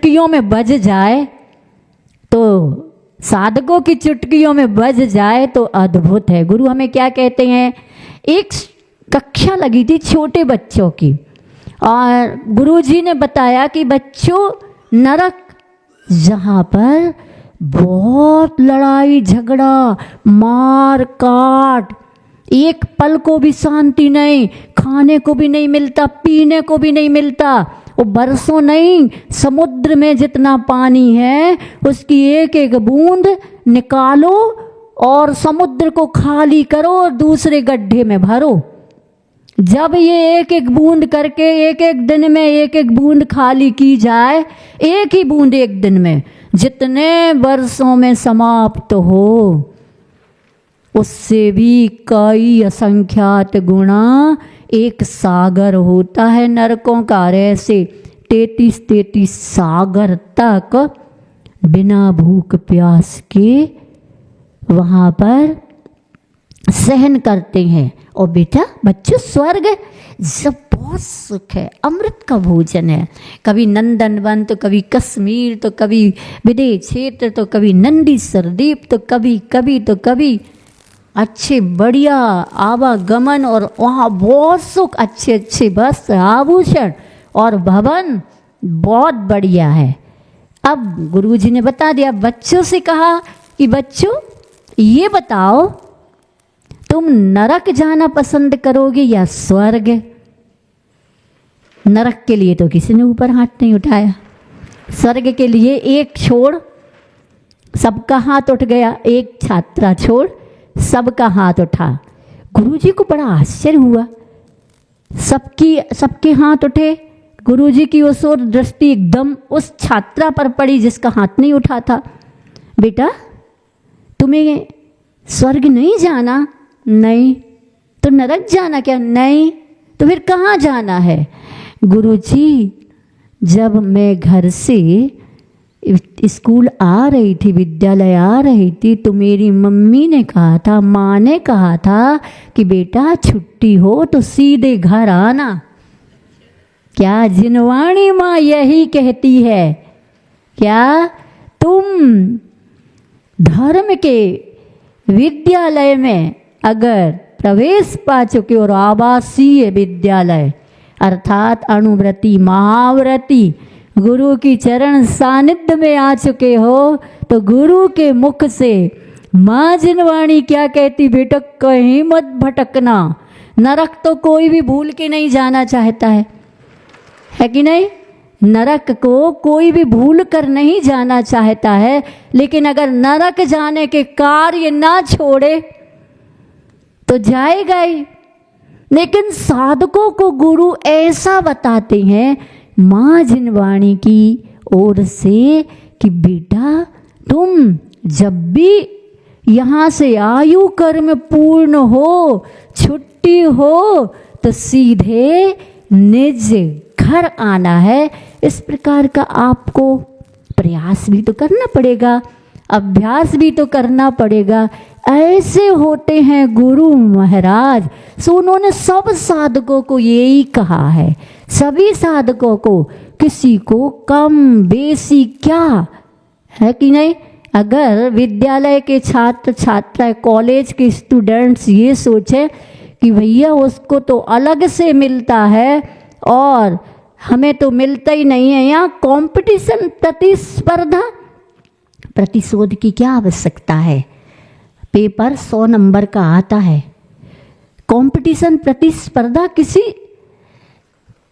चुटकियों में बज जाए तो साधकों की चुटकियों में बज जाए तो अद्भुत है। गुरु हमें क्या कहते हैं, एक कक्षा लगी थी छोटे बच्चों की और गुरुजी ने बताया कि बच्चों, नरक जहाँ पर बहुत लड़ाई झगड़ा मार काट, एक पल को भी शांति नहीं, खाने को भी नहीं मिलता, पीने को भी नहीं मिलता, वो बरसों नहीं, समुद्र में जितना पानी है उसकी एक एक बूंद निकालो और समुद्र को खाली करो और दूसरे गड्ढे में भरो। जब ये एक एक बूंद करके एक एक दिन में एक एक बूंद खाली की जाए, एक ही बूंद एक दिन में जितने वर्षों में समाप्त हो, उससे भी कई असंख्यात गुणा एक सागर होता है नरकों का। ऐसे 33 सागर तक बिना भूख प्यास के वहाँ पर सहन करते हैं। और बेटा बच्चों, स्वर्ग सब बहुत सुख है, अमृत का भोजन है। कभी नंदनवन तो कभी कश्मीर तो कभी विदेह क्षेत्र तो कभी नंदी सरदीप तो कभी अच्छे बढ़िया आवागमन और वहाँ बहुत सुख, अच्छे अच्छे वस्त्र आभूषण और भवन बहुत बढ़िया है। अब गुरुजी ने बता दिया, बच्चों से कहा कि बच्चों ये बताओ, तुम नरक जाना पसंद करोगे या स्वर्ग? नरक के लिए तो किसी ने ऊपर हाथ नहीं उठाया, स्वर्ग के लिए एक छोड़ सबका हाथ उठ गया, एक छात्रा छोड़ सबका हाथ उठा। गुरुजी को बड़ा आश्चर्य हुआ, सबके हाथ उठे। गुरुजी की उस ओर दृष्टि एकदम उस छात्रा पर पड़ी जिसका हाथ नहीं उठा था। बेटा तुम्हें स्वर्ग नहीं जाना? नहीं। तो नरक जाना क्या? नहीं। तो फिर कहाँ जाना है? गुरुजी, जब मैं घर से स्कूल आ रही थी, विद्यालय आ रही थी, तो मेरी मम्मी ने कहा था, माँ ने कहा था कि बेटा छुट्टी हो तो सीधे घर आना। क्या जिनवाणी माँ यही कहती है? क्या तुम धर्म के विद्यालय में अगर प्रवेश पा चुके हो, आवासीय विद्यालय अर्थात अणुव्रती महाव्रती गुरु की चरण सानिध्य में आ चुके हो, तो गुरु के मुख से माँ जिनवाणी क्या कहती, बेटा कहीं मत भटकना। नरक तो कोई भी भूल के नहीं जाना चाहता है कि नहीं? नरक को कोई भी भूल कर नहीं जाना चाहता है, लेकिन अगर नरक जाने के कार्य ना छोड़े तो जाएगा ही। लेकिन साधकों को गुरु ऐसा बताते हैं माँ जिनवाणी की ओर से कि बेटा तुम जब भी यहाँ से आयु कर्म पूर्ण हो, छुट्टी हो, तो सीधे निज घर आना है। इस प्रकार का आपको प्रयास भी तो करना पड़ेगा, अभ्यास भी तो करना पड़ेगा। ऐसे होते हैं गुरु महाराज। सो उन्होंने सब साधकों को यही कहा है, सभी साधकों को, किसी को कम बेसी क्या है कि नहीं। अगर विद्यालय के छात्र छात्रा, कॉलेज के स्टूडेंट्स ये सोचे कि भैया उसको तो अलग से मिलता है और हमें तो मिलता ही नहीं है, यहाँ कंपटीशन प्रतिस्पर्धा, प्रतिशोध की क्या आवश्यकता है? पेपर 100 नंबर का आता है, कंपटीशन प्रतिस्पर्धा किसी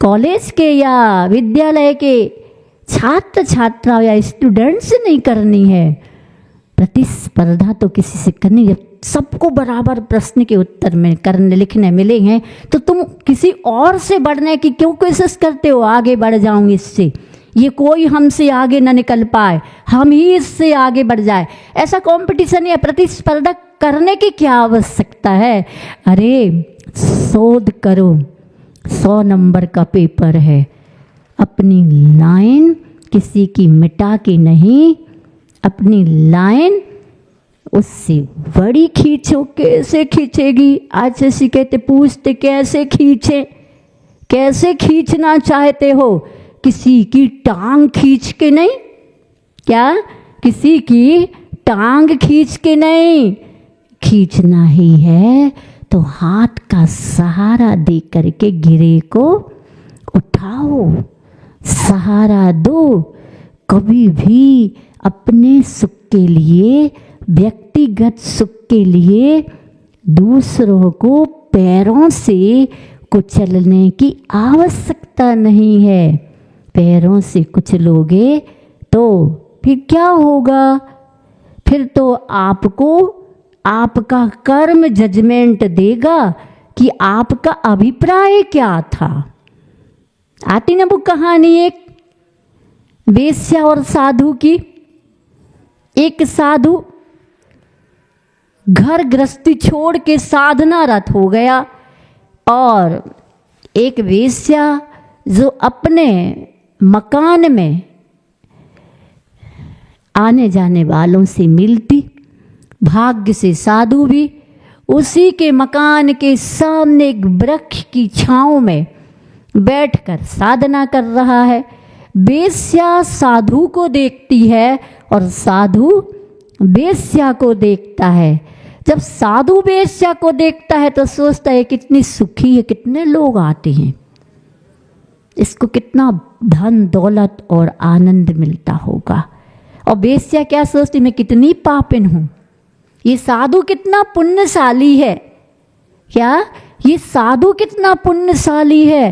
कॉलेज के या विद्यालय के छात्र छात्रा या स्टूडेंट से नहीं करनी है। प्रतिस्पर्धा तो किसी से करनी है। सबको बराबर प्रश्न के उत्तर में करने लिखने मिले हैं, तो तुम किसी और से बढ़ने की क्यों कोशिश करते हो? आगे बढ़ जाऊं इससे, ये कोई हमसे आगे न निकल पाए, हम ही इससे आगे बढ़ जाए, ऐसा कंपटीशन या प्रतिस्पर्धा करने की क्या आवश्यकता है? अरे शोध करो, 100 नंबर का पेपर है, अपनी लाइन किसी की मिटा के नहीं, अपनी लाइन उससे बड़ी खींचो। कैसे खींचेगी? आज ऐसी कहते पूछते कैसे खींचे, कैसे खींचना चाहते हो? किसी की टांग खींच के नहीं, क्या किसी की टांग खींच के नहीं, खींचना ही है तो हाथ का सहारा दे करके गिरे को उठाओ, सहारा दो। कभी भी अपने सुख के लिए, व्यक्तिगत सुख के लिए दूसरों को पैरों से कुचलने की आवश्यकता नहीं है। पैरों से कुचलोगे तो फिर क्या होगा? फिर तो आपको आपका कर्म जजमेंट देगा कि आपका अभिप्राय क्या था। आती ना वो कहानी एक वेश्या और साधु की। एक साधु घर गृहस्थी छोड़ के साधना रत हो गया और एक वेश्या जो अपने मकान में आने जाने वालों से मिलती, भाग्य से साधु भी उसी के मकान के सामने एक वृक्ष की छांव में बैठकर साधना कर रहा है। वेश्या साधु को देखती है और साधु वेश्या को देखता है। जब साधु वेश्या को देखता है तो सोचता है कितनी सुखी है, कितने लोग आते हैं, इसको कितना धन दौलत और आनंद मिलता होगा। और वेश्या क्या सोचती, मैं कितनी पापिन हूँ, ये साधु कितना पुण्यशाली है, क्या ये साधु कितना पुण्यशाली है,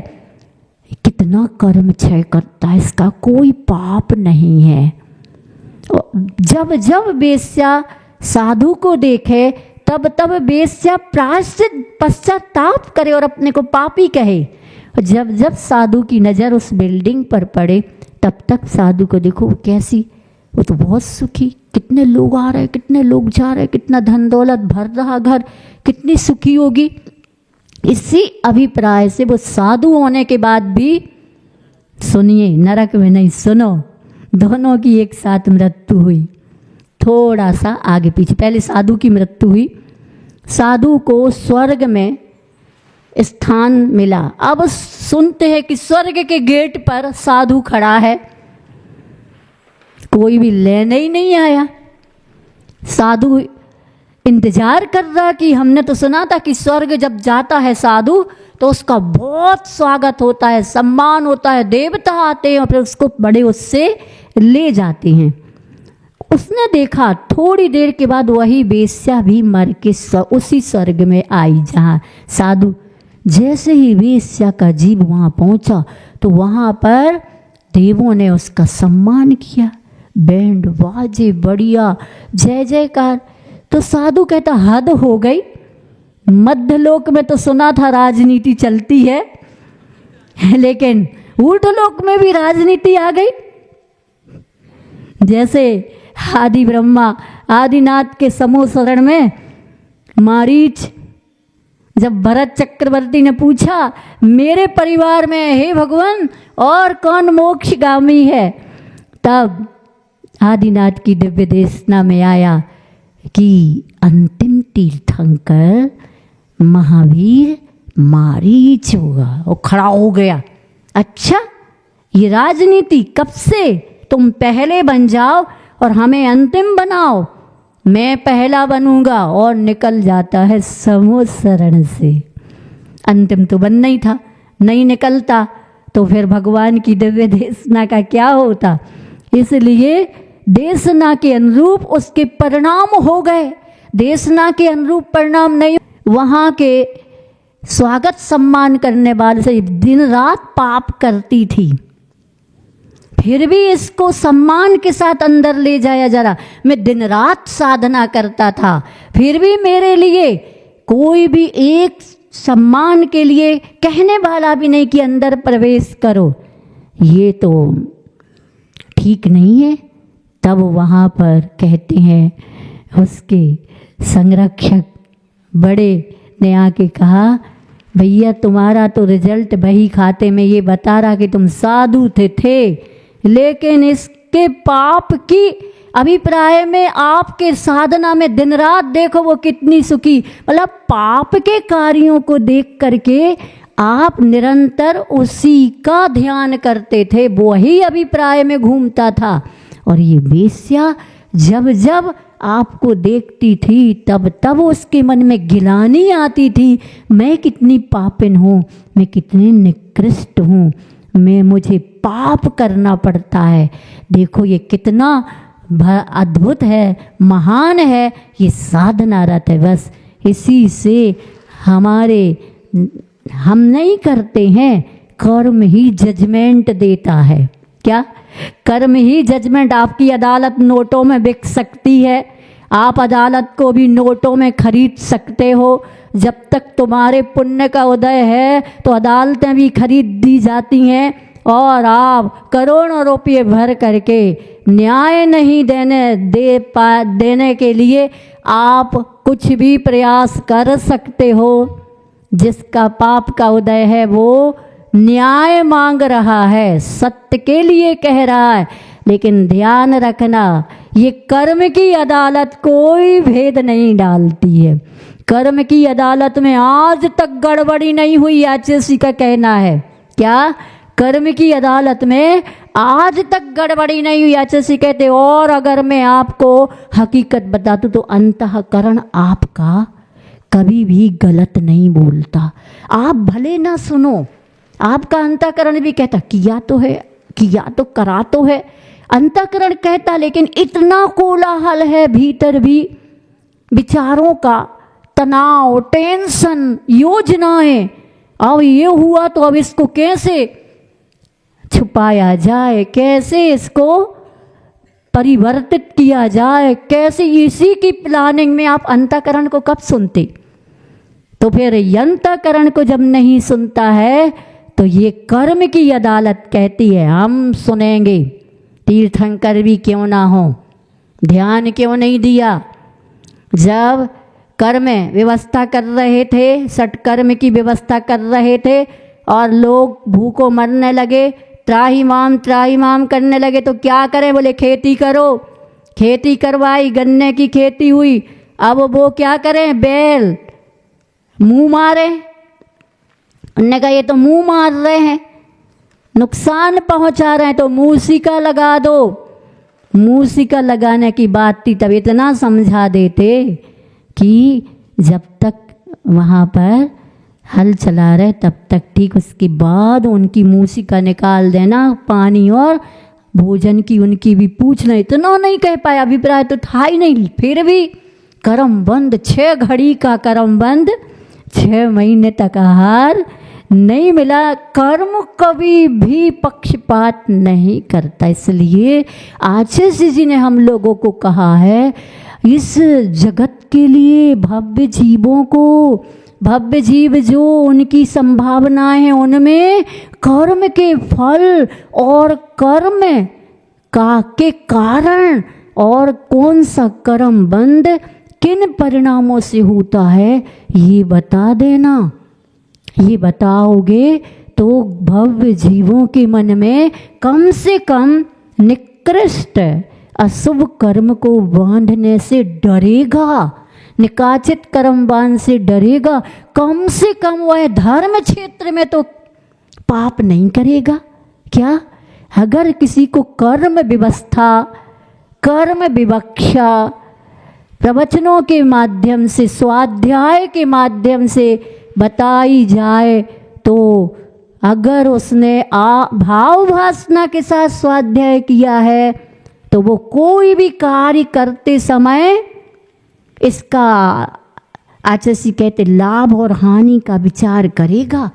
कितना कर्म क्षय करता है, इसका कोई पाप नहीं है। जब जब वेश्या साधु को देखे तब तब वेश्या प्रायश्चित पश्चाताप करे और अपने को पापी कहे। जब जब साधु की नज़र उस बिल्डिंग पर पड़े तब तक साधु को देखो कैसी, वो तो बहुत सुखी, कितने लोग आ रहे, कितने लोग जा रहे, कितना धन दौलत भर रहा घर, कितनी सुखी होगी। इसी अभिप्राय से वो साधु होने के बाद भी, सुनिए नरक में नहीं, सुनो, दोनों की एक साथ मृत्यु हुई। थोड़ा सा आगे पीछे, पहले साधु की मृत्यु हुई, साधु को स्वर्ग में स्थान मिला। अब सुनते हैं कि स्वर्ग के गेट पर साधु खड़ा है, कोई भी लेने ही नहीं आया। साधु इंतजार कर रहा कि हमने तो सुना था कि स्वर्ग जब जाता है साधु तो उसका बहुत स्वागत होता है, सम्मान होता है, देवता आते हैं और फिर उसको बड़े उससे ले जाते हैं। उसने देखा थोड़ी देर के बाद वही वेश्या भी मर के उसी स्वर्ग में आई जहाँ साधु। जैसे ही वेश्या का जीव वहाँ पहुँचा तो वहाँ पर देवों ने उसका सम्मान किया, बैंड बाजे बढ़िया जय जयकार। तो साधु कहता हद हो गई, मध्यलोक में तो सुना था राजनीति चलती है, लेकिन ऊर्ध्वलोक में भी राजनीति आ गई। जैसे आदि ब्रह्मा आदिनाथ के समूह शरण में मारीच, जब भरत चक्रवर्ती ने पूछा मेरे परिवार में हे भगवान और कौन मोक्षगामी है, तब आदिनाथ की दिव्य देशना में आया कि अंतिम तीर्थंकर महावीर मारीच होगा। वो खड़ा हो गया, अच्छा ये राजनीति कब से, तुम पहले बन जाओ और हमें अंतिम बनाओ, मैं पहला बनूंगा। और निकल जाता है समूह शरण से। अंतिम तो बनना ही था, नहीं निकलता तो फिर भगवान की दिव्य देशना का क्या होता। इसलिए देशना के अनुरूप उसके परिणाम हो गए, देशना के अनुरूप परिणाम नहीं। वहाँ के स्वागत सम्मान करने वाले से दिन रात पाप करती थी, फिर भी इसको सम्मान के साथ अंदर ले जाया जा रहा। मैं दिन रात साधना करता था, फिर भी मेरे लिए कोई भी एक सम्मान के लिए कहने वाला भी नहीं कि अंदर प्रवेश करो, ये तो ठीक नहीं है। तब वहाँ पर कहते हैं उसके संरक्षक बड़े ने आके कहा भैया तुम्हारा तो रिजल्ट बही खाते में ये बता रहा कि तुम साधु थे, लेकिन इसके पाप की अभिप्राय में आपके साधना में दिन रात देखो वो कितनी सुखी। मतलब पाप के कार्यों को देख करके आप निरंतर उसी का ध्यान करते थे, वही अभिप्राय में घूमता था। और ये वेश्या जब जब आपको देखती थी तब तब उसके मन में गिलानी आती थी, मैं कितनी पापिन हूँ, मैं कितनी निकृष्ट हूँ, मुझे पाप करना पड़ता है। देखो ये कितना अद्भुत है, महान है, ये साधना रत है। बस इसी से हम नहीं करते हैं, कर्म ही जजमेंट देता है। क्या? कर्म ही जजमेंट। आपकी अदालत नोटों में बिक सकती है, आप अदालत को भी नोटों में खरीद सकते हो। जब तक तुम्हारे पुण्य का उदय है तो अदालतें भी खरीद दी जाती हैं, और आप करोड़ों रुपये भर करके न्याय नहीं देने के लिए आप कुछ भी प्रयास कर सकते हो। जिसका पाप का उदय है वो न्याय मांग रहा है, सत्य के लिए कह रहा है। लेकिन ध्यान रखना, ये कर्म की अदालत कोई भेद नहीं डालती है। कर्म की अदालत में आज तक गड़बड़ी नहीं हुई, आचार्य का कहना है। क्या? कर्म की अदालत में आज तक गड़बड़ी नहीं हुई, आचार्य कहते। और अगर मैं आपको हकीकत बता दूं तो अंतःकरण आपका कभी भी गलत नहीं बोलता। आप भले ना सुनो, आपका अंतःकरण भी कहता किया तो है, किया तो करा तो है, अंतःकरण कहता। लेकिन इतना कोलाहल है भीतर भी, विचारों का तनाव, टेंशन, योजनाएं, अब ये हुआ तो अब इसको कैसे छुपाया जाए, कैसे इसको परिवर्तित किया जाए, कैसे, इसी की प्लानिंग में आप अंतःकरण को कब सुनते? तो फिर अंतःकरण को जब नहीं सुनता है तो ये कर्म की अदालत कहती है हम सुनेंगे। तीर्थंकर भी क्यों ना हो, ध्यान क्यों नहीं दिया? जब कर्म व्यवस्था कर रहे थे, सटकर्म की व्यवस्था कर रहे थे और लोग भूखों मरने लगे, त्राहिमाम करने लगे, तो क्या करें? बोले खेती करो। खेती करवाई, गन्ने की खेती हुई। अब वो क्या करें? बैल मुंह मारे। उन्होंने कहा ये तो मुंह मार रहे हैं, नुकसान पहुंचा रहे हैं, तो मूसिका लगा दो। मूसिका लगाने की बात थी, तब इतना समझा देते कि जब तक वहाँ पर हल चला रहे तब तक ठीक, उसके बाद उनकी मूसिका निकाल देना, पानी और भोजन की उनकी भी पूछना। इतना नहीं कह पाया, अभिप्राय तो था ही नहीं। फिर भी कर्म बंद, 6 घड़ी का कर्म बंद, 6 महीने तक आहार नहीं मिला। कर्म कभी भी पक्षपात नहीं करता। इसलिए आचार्य जी ने हम लोगों को कहा है, इस जगत के लिए भव्य जीवों को, भव्य जीव जो उनकी संभावनाएं हैं, उनमें कर्म के फल और कर्म के कारण और कौन सा कर्म बंद किन परिणामों से होता है, ये बता देना। ये बताओगे तो भव्य जीवों के मन में कम से कम निकृष्ट अशुभ कर्म को बांधने से डरेगा, निकाचित कर्म बांध से डरेगा। कम से कम वह धर्म क्षेत्र में तो पाप नहीं करेगा। क्या? अगर किसी को कर्म व्यवस्था, कर्म विवक्षा प्रवचनों के माध्यम से, स्वाध्याय के माध्यम से बताई जाए, तो अगर उसने भाव भासना के साथ स्वाध्याय किया है तो वो कोई भी कार्य करते समय इसका आचार्य कहते लाभ और हानि का विचार करेगा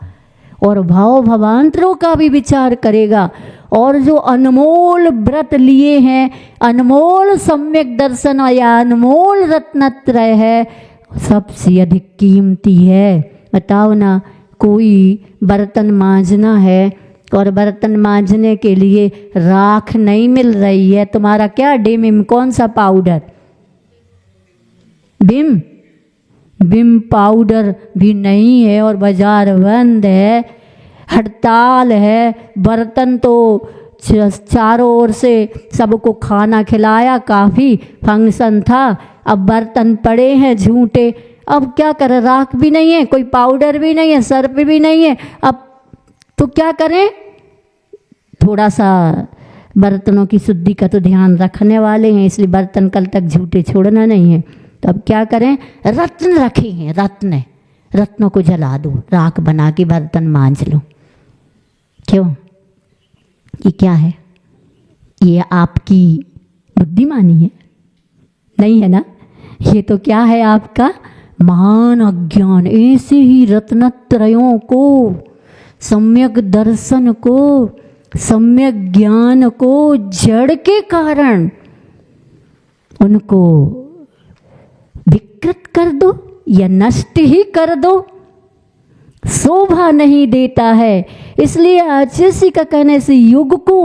और भाव भवांतरों का भी विचार करेगा। और जो अनमोल व्रत लिए हैं, अनमोल सम्यक दर्शन या अनमोल रत्नत्रय है, सबसे अधिक कीमती है। बताओ ना, कोई बर्तन मांजना है और बर्तन मांजने के लिए राख नहीं मिल रही है, तुम्हारा क्या डेमिम, कौन सा पाउडर, बिम पाउडर भी नहीं है और बाजार बंद है, हड़ताल है। बर्तन तो चारों ओर से सबको खाना खिलाया, काफ़ी फंक्शन था, अब बर्तन पड़े हैं झूठे, अब क्या करें, राख भी नहीं है, कोई पाउडर भी नहीं है, सर्फ भी नहीं है, अब तो क्या करें। थोड़ा सा बर्तनों की शुद्धि का तो ध्यान रखने वाले हैं, इसलिए बर्तन कल तक झूठे छोड़ना नहीं है। तो अब क्या करें, रत्न रखे हैं, रत्नों को जला दो, राख बना के बर्तन मांज लो। क्यों, ये क्या है, ये आपकी बुद्धिमानी है? नहीं है ना, ये तो क्या है, आपका महान अज्ञान। ऐसे ही रत्नत्रयों को, सम्यक दर्शन को, सम्यक ज्ञान को जड़ के कारण उनको विकृत कर दो या नष्ट ही कर दो, शोभा नहीं देता है। इसलिए आचार्य का कहने से युग को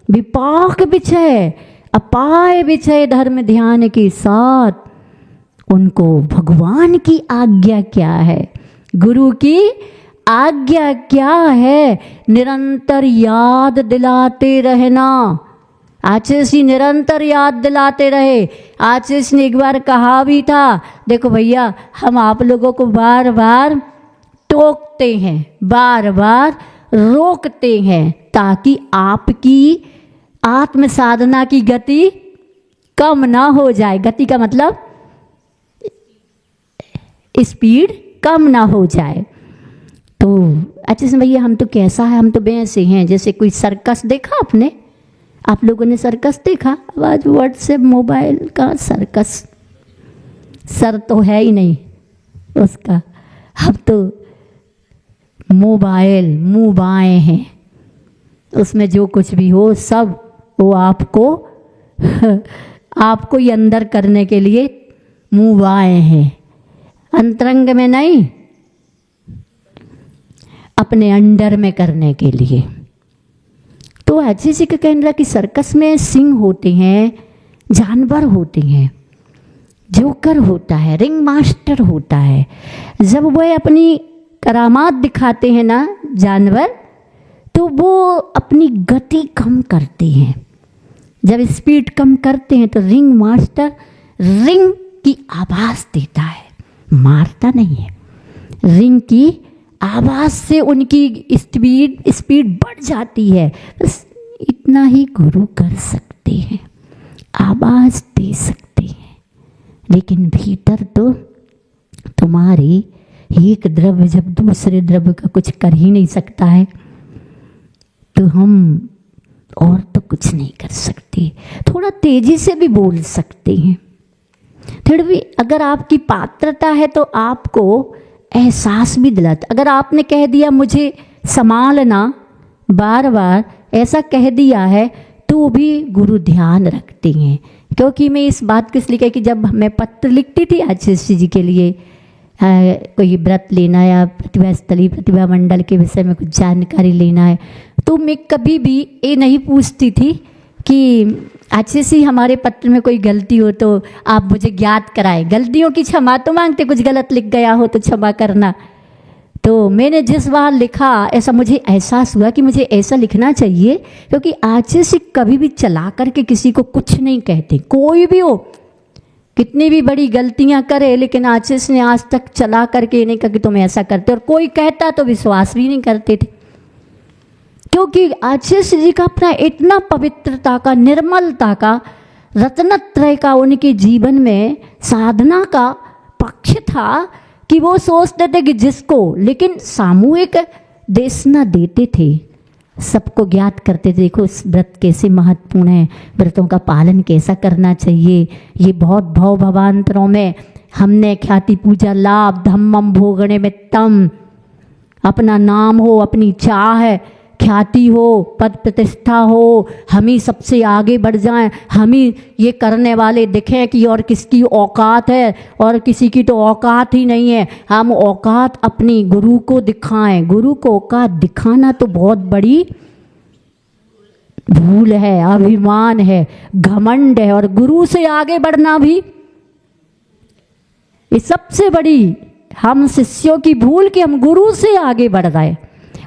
विपाक विषय, अपाय विषय धर्म ध्यान के साथ उनको भगवान की आज्ञा क्या है, गुरु की आज्ञा क्या है, निरंतर याद दिलाते रहना। आचार्य निरंतर याद दिलाते रहे। आचार्य ने एक बार कहा भी था, देखो भैया, हम आप लोगों को बार बार टोकते हैं, बार बार रोकते हैं, ताकि आपकी आत्म साधना की गति कम ना हो जाए। गति का मतलब स्पीड कम ना हो जाए। तो अच्छे से भैया, हम तो कैसा है, हम तो वैसे हैं जैसे कोई सर्कस देखा आपने, आप लोगों ने सर्कस देखा? अब आज व्हाट्सएप मोबाइल का सर्कस, सर तो है ही नहीं उसका, अब तो मोबाइल मुँह बाएँ हैं, उसमें जो कुछ भी हो सब वो आपको ही अंदर करने के लिए मुँह बाएँ हैं, अंतरंग में नहीं, अपने अंडर में करने के लिए। तो ऐसे जी का कहना कि सर्कस में सिंह होते हैं, जानवर होते हैं, जोकर होता है, रिंग मास्टर होता है। जब वह अपनी करामात दिखाते हैं ना जानवर, तो वो अपनी गति कम करते हैं। जब स्पीड कम करते हैं तो रिंग मास्टर रिंग की आवाज़ देता है, मारता नहीं है। रिंग की आवाज़ से उनकी स्पीड बढ़ जाती है। बस इतना ही गुरु कर सकते हैं, आवाज़ दे सकते हैं, लेकिन भीतर तो तुम्हारे एक द्रव्य जब दूसरे द्रव्य का कुछ कर ही नहीं सकता है, तो हम और तो कुछ नहीं कर सकते। थोड़ा तेजी से भी बोल सकते हैं, फिर भी अगर आपकी पात्रता है तो आपको एहसास भी दिलाता। अगर आपने कह दिया मुझे संभालना, बार बार ऐसा कह दिया है, तो भी गुरु ध्यान रखते हैं। क्योंकि मैं इस बात को इसलिए कह कि जब मैं पत्र लिखती थी आचार्य जी के लिए, कोई व्रत लेना या प्रतिभा स्थली प्रतिभा मंडल के विषय में कुछ जानकारी लेना है, तो मैं कभी भी ये नहीं पूछती थी कि आचार्य जी हमारे पत्र में कोई गलती हो तो आप मुझे ज्ञात कराएं। गलतियों की क्षमा तो मांगते, कुछ गलत लिख गया हो तो क्षमा करना। तो मैंने जिस बार लिखा, ऐसा मुझे एहसास हुआ कि मुझे ऐसा लिखना चाहिए, क्योंकि आचार्य जी कभी भी चला करके किसी को कुछ नहीं कहते। कोई भी हो, कितनी भी बड़ी गलतियां करे, लेकिन आचार्य ने आज तक चला करके नहीं कहा कि तुम ऐसा करते, और कोई कहता तो विश्वास भी नहीं करते थे। क्योंकि आचार्य जी का अपना इतना पवित्रता का, निर्मलता का, रत्नत्रय का उनके जीवन में साधना का पक्ष था कि वो सोचते थे कि जिसको, लेकिन सामूहिक देशना देते थे, सबको ज्ञात करते थे, देखो इस व्रत कैसे महत्वपूर्ण है, व्रतों का पालन कैसा करना चाहिए। ये बहुत भव भवांतरों में हमने ख्याति पूजा लाभ धम्मम भोगणे में तम, अपना नाम हो, अपनी चाह ख्याति हो, पद प्रतिष्ठा हो, हम ही सबसे आगे बढ़ जाएं, हम ही ये करने वाले दिखें कि और किसकी औकात है और किसी की तो औकात ही नहीं है। हम औकात अपनी गुरु को दिखाएं। गुरु को औकात दिखाना तो बहुत बड़ी भूल है, अभिमान है, घमंड है। और गुरु से आगे बढ़ना भी ये सबसे बड़ी हम शिष्यों की भूल कि हम गुरु से आगे बढ़ रहे,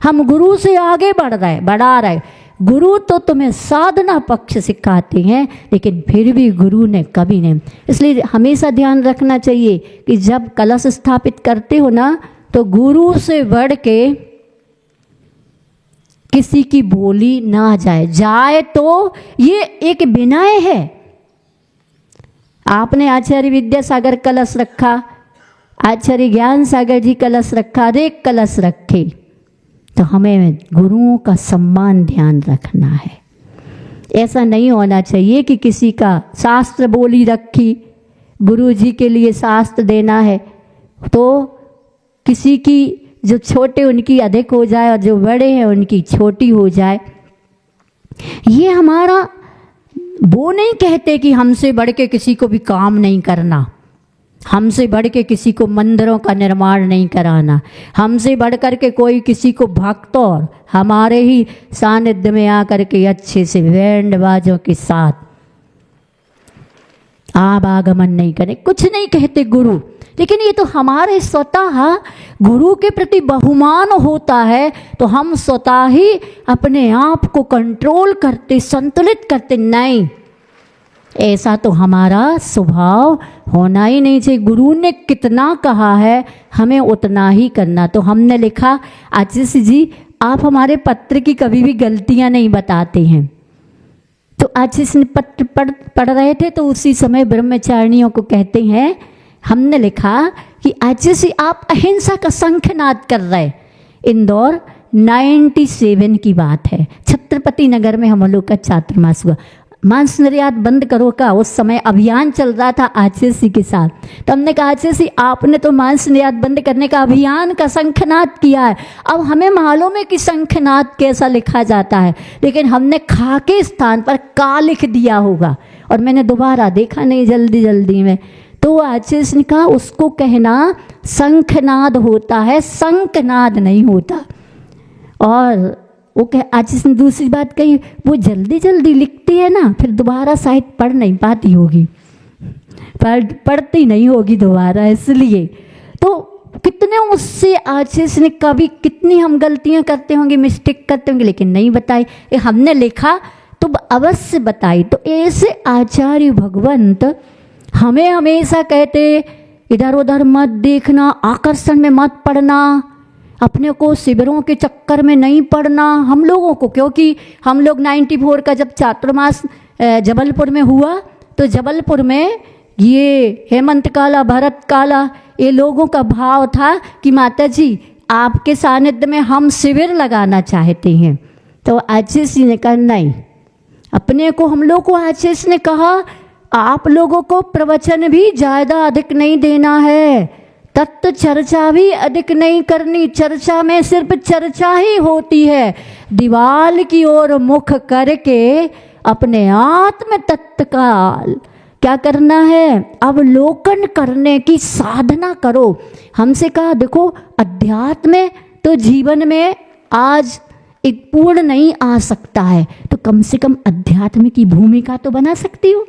हम गुरु से आगे बढ़ रहे, बढ़ा रहे। गुरु तो तुम्हें साधना पक्ष सिखाते हैं, लेकिन फिर भी गुरु ने कभी नहीं। इसलिए हमेशा ध्यान रखना चाहिए कि जब कलश स्थापित करते हो ना, तो गुरु से बढ़ के किसी की बोली ना जाए तो ये एक विनय है। आपने आचार्य विद्यासागर कलश रखा, आचार्य ज्ञान सागर जी कलश रखा, रेक कलश रखे, तो हमें गुरुओं का सम्मान ध्यान रखना है। ऐसा नहीं होना चाहिए कि किसी का शास्त्र बोली रखी, गुरु जी के लिए शास्त्र देना है, तो किसी की जो छोटे उनकी अधिक हो जाए और जो बड़े हैं उनकी छोटी हो जाए। ये हमारा, वो नहीं कहते कि हमसे बढ़ के किसी को भी काम नहीं करना, हमसे बढ़ के किसी को मंदिरों का निर्माण नहीं कराना, हमसे बढ़ कर के कोई किसी को भक्त और हमारे ही सानिध्य में आकर के अच्छे से बैंड बाजों के साथ आवागमन नहीं करें, कुछ नहीं कहते गुरु। लेकिन ये तो हमारे स्वतः गुरु के प्रति बहुमान होता है, तो हम स्वतः ही अपने आप को कंट्रोल करते, संतुलित करते। नहीं, ऐसा तो हमारा स्वभाव होना ही नहीं चाहिए। गुरु ने कितना कहा है हमें उतना ही करना। तो हमने लिखा, आशीष जी आप हमारे पत्र की कभी भी गलतियां नहीं बताते हैं। तो आशीष ने पत्र पढ़ रहे थे, तो उसी समय ब्रह्मचारिणियों को कहते हैं, हमने लिखा कि आशीष जी आप अहिंसा का शंखनाद कर रहे। इंदौर 97 की बात है, छत्रपति नगर में हम लोग का चातुर्मास हुआ। मांस निर्यात बंद करो का उस समय अभियान चल रहा था आशीष के साथ। तो हमने कहा आशीष जी आपने तो मांस निर्यात बंद करने का अभियान का शंखनाद किया है, अब हमें मालूम है कि शंखनाद कैसा लिखा जाता है, लेकिन हमने खा के स्थान पर का लिख दिया होगा और मैंने दोबारा देखा नहीं जल्दी में। तो आशीष ने कहा उसको कहना शंखनाद होता है, शंखनाद नहीं होता। और वो कह, आशीष ने दूसरी बात कही, वो जल्दी लिखती है ना, फिर दोबारा शायद पढ़ नहीं पाती होगी, पढ़ती नहीं होगी दोबारा, इसलिए। तो कितने उससे आशीष ने कभी कितनी हम गलतियां करते होंगे, मिस्टेक करते होंगे, लेकिन नहीं बताई। हमने लिखा तो अवश्य बताई। तो ऐसे आचार्य भगवंत हमें हमेशा कहते इधर उधर मत देखना, आकर्षण में मत पड़ना, अपने को शिविरों के चक्कर में नहीं पड़ना हम लोगों को। क्योंकि हम लोग 94 का जब चातुर्मास जबलपुर में हुआ, तो जबलपुर में ये हेमंत काला, भरत काला, ये लोगों का भाव था कि माता जी आपके सानिध्य में हम शिविर लगाना चाहते हैं। तो आशीष जी ने कहा नहीं, अपने को हम लोग को आशीष ने कहा आप लोगों को प्रवचन भी ज़्यादा अधिक नहीं देना है, तत्व चर्चा भी अधिक नहीं करनी, चर्चा में सिर्फ चर्चा ही होती है। दीवाल की ओर मुख करके अपने आत्म तत्व का क्या करना है, अवलोकन करने की साधना करो। हमसे कहा देखो अध्यात्म तो जीवन में आज एक पूर्ण नहीं आ सकता है, तो कम से कम अध्यात्म की भूमिका तो बना सकती हो।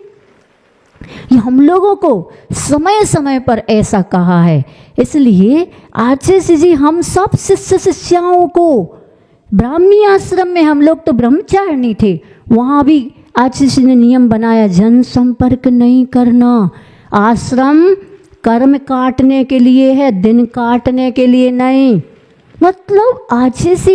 ये हम लोगों को समय समय पर ऐसा कहा है। इसलिए आशीष जी हम सब शिष्य शिष्याओं को, ब्राह्मी आश्रम में हम लोग तो ब्रह्मचारिणी थे, वहाँ भी आशीष ने नियम बनाया जन संपर्क नहीं करना। आश्रम कर्म काटने के लिए है, दिन काटने के लिए नहीं। मतलब आशीष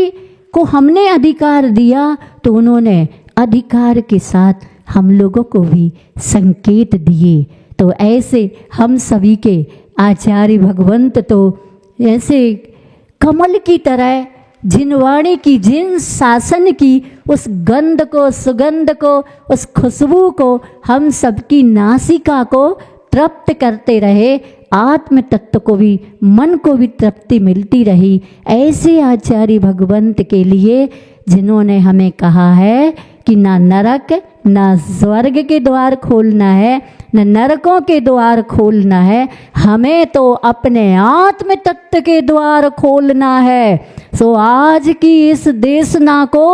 को हमने अधिकार दिया तो उन्होंने अधिकार के साथ हम लोगों को भी संकेत दिए। तो ऐसे हम सभी के आचार्य भगवंत तो ऐसे कमल की तरह जिन वाणी की, जिन शासन की उस गंध को, सुगंध को, उस खुशबू को हम सबकी नासिका को तृप्त करते रहे, आत्म तत्व को भी, मन को भी तृप्ति मिलती रही। ऐसे आचार्य भगवंत के लिए जिन्होंने हमें कहा है कि ना नरक ना स्वर्ग के द्वार खोलना है, न नरकों के द्वार खोलना है, हमें तो अपने आत्म तत्व के द्वार खोलना है। सो आज की इस देशना को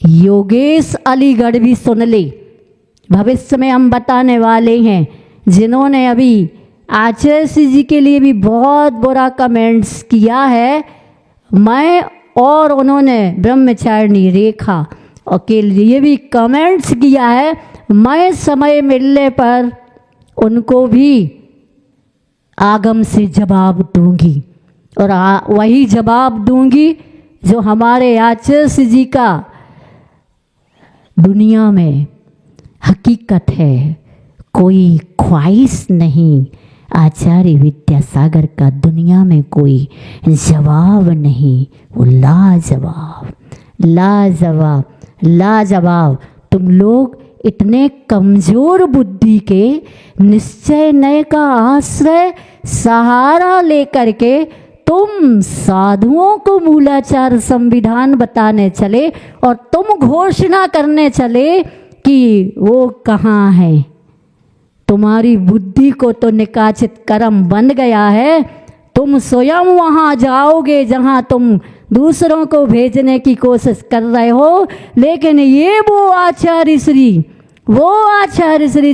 योगेश अलीगढ़ भी सुन ले, भविष्य में हम बताने वाले हैं। जिन्होंने अभी आचार्य जी के लिए भी बहुत बुरा कमेंट्स किया है, मैं और उन्होंने ब्रह्मचारिणी रेखा और के लिए भी कमेंट्स किया है। मैं समय मिलने पर उनको भी आगम से जवाब दूंगी और वही जवाब दूंगी जो हमारे आचार्य जी का दुनिया में हकीकत है। कोई ख्वाहिश नहीं, आचार्य विद्यासागर का दुनिया में कोई जवाब नहीं, वो लाजवाब लाजवाब लाजवाब। तुम लोग इतने कमजोर बुद्धि के निश्चय नय का आश्रय सहारा लेकर के तुम साधुओं को मूलाचार संविधान बताने चले और तुम घोषणा करने चले कि वो कहाँ है। तुम्हारी बुद्धि को तो निकाचित कर्म बन गया है। तुम स्वयं वहाँ जाओगे जहाँ तुम दूसरों को भेजने की कोशिश कर रहे हो, लेकिन ये वो आचार्य श्री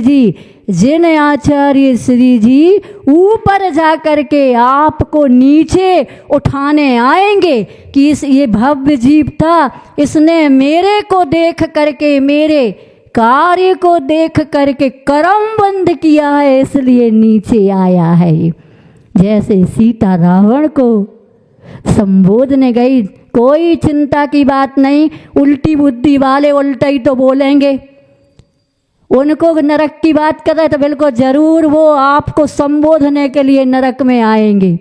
जी जिन आचार्य श्री जी ऊपर जा कर के आपको नीचे उठाने आएंगे कि ये भव्य जीव था, इसने मेरे को देख करके, मेरे कार्य को देख करके कर्म बंद किया है, इसलिए नीचे आया है। जैसे सीता रावण को संबोधने गई, कोई चिंता की बात नहीं, उल्टी बुद्धि वाले उल्टा ही तो बोलेंगे। उनको नरक की बात कर रहे तो बिल्कुल जरूर वो आपको संबोधने के लिए नरक में आएंगे।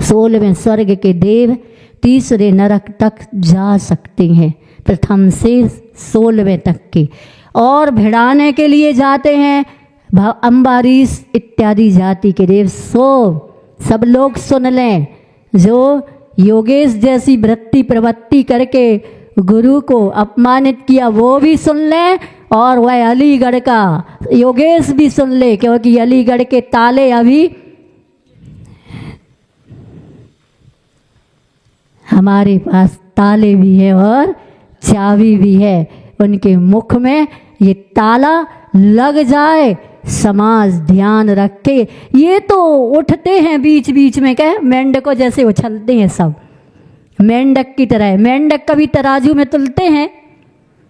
16वें स्वर्ग के देव तीसरे नरक तक जा सकते हैं, प्रथम से 16वें तक के, और भिड़ाने के लिए जाते हैं अम्बारीश इत्यादि जाति के देव। सब लोग सुन लें, जो योगेश जैसी वृत्ति प्रवृत्ति करके गुरु को अपमानित किया वो भी सुन लें, और वह अलीगढ़ का योगेश भी सुन ले, क्योंकि अलीगढ़ के ताले अभी हमारे पास ताले भी है और चाबी भी है। उनके मुख में ये ताला लग जाए, समाज ध्यान रखे। ये तो उठते हैं बीच बीच में, क्या मेंढकों जैसे उछलते हैं सब, मेंढक की तरह। मेंढक कभी तराजू में तुलते हैं?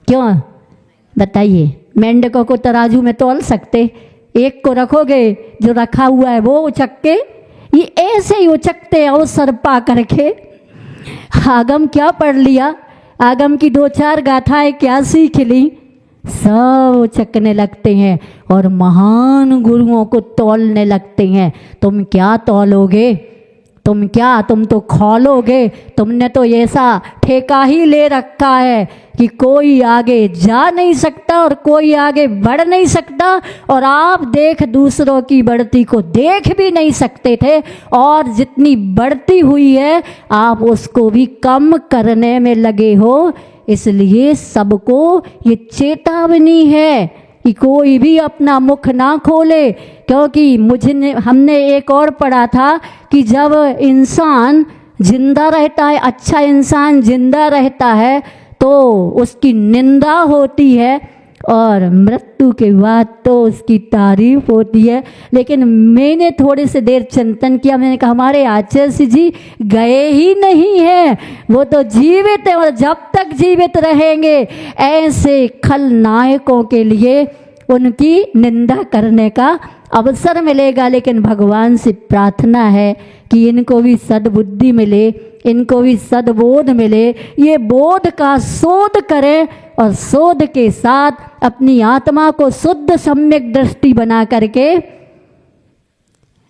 क्यों बताइए, मेंढकों को तराजू में तोल सकते? एक को रखोगे, जो रखा हुआ है वो उचक के, ये ऐसे ही उचकते अवसर पा करके। आगम क्या पढ़ लिया, आगम की 2-4 गाथाएं क्या सीख ली, सब उचकने लगते हैं और महान गुरुओं को तौलने लगते हैं। तुम क्या तौलोगे, तुम तो खोलोगे। तुमने तो ऐसा ठेका ही ले रखा है कि कोई आगे जा नहीं सकता और कोई आगे बढ़ नहीं सकता, और आप दूसरों की बढ़ती को देख भी नहीं सकते थे, और जितनी बढ़ती हुई है आप उसको भी कम करने में लगे हो। इसलिए सबको ये चेतावनी है कि कोई भी अपना मुख ना खोले, क्योंकि हमने एक और पढ़ा था कि जब इंसान जिंदा रहता है, अच्छा इंसान जिंदा रहता है तो उसकी निंदा होती है, और मृत्यु के बाद तो उसकी तारीफ होती है। लेकिन मैंने थोड़ी सी देर चिंतन किया, मैंने कहा हमारे आचार्य जी गए ही नहीं हैं, वो तो जीवित है, और जब तक जीवित रहेंगे ऐसे खलनायकों के लिए उनकी निंदा करने का अवसर मिलेगा। लेकिन भगवान से प्रार्थना है कि इनको भी सद्बुद्धि मिले, इनको भी सद्बोध मिले, ये बोध का शोध करें, और शोध के साथ अपनी आत्मा को शुद्ध सम्यक दृष्टि बना करके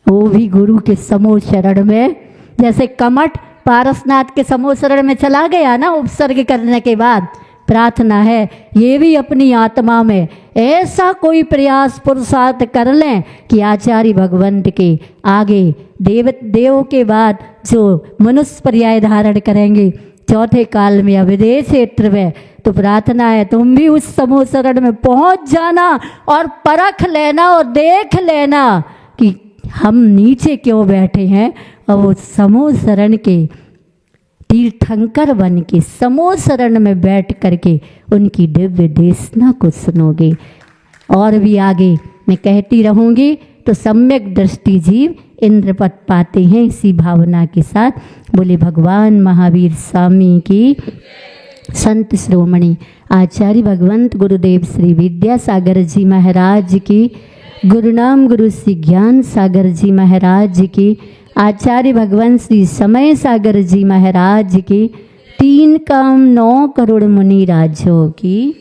वो भी गुरु के समूह शरण में, जैसे कमठ पारसनाथ के समूह शरण में चला गया ना उपसर्ग करने के बाद, प्रार्थना है ये भी अपनी आत्मा में ऐसा कोई प्रयास पुरुषार्थ कर लें कि आचार्य भगवंत के आगे देव के बाद जो मनुष्य पर्याय धारण करेंगे चौथे काल में अविदेश क्षेत्र में, तो प्रार्थना है तुम भी उस समूह शरण में पहुंच जाना और परख लेना और देख लेना कि हम नीचे क्यों बैठे हैं, और वो समूह शरण के तीर्थंकर बन के समूह शरण में बैठ करके उनकी दिव्य देशना को सुनोगे। और भी आगे मैं कहती रहूँगी, तो सम्यक दृष्टि जीव इंद्रपद पाते हैं। इसी भावना के साथ बोले भगवान महावीर स्वामी की, संत श्रोमणी आचार्य भगवंत गुरुदेव श्री विद्यासागर जी महाराज की, गुरुनाम गुरु श्री ज्ञान सागर जी महाराज की, आचार्य भगवान श्री समय सागर जी महाराज की, 3 काम 9 करोड़ मुनि राजों की।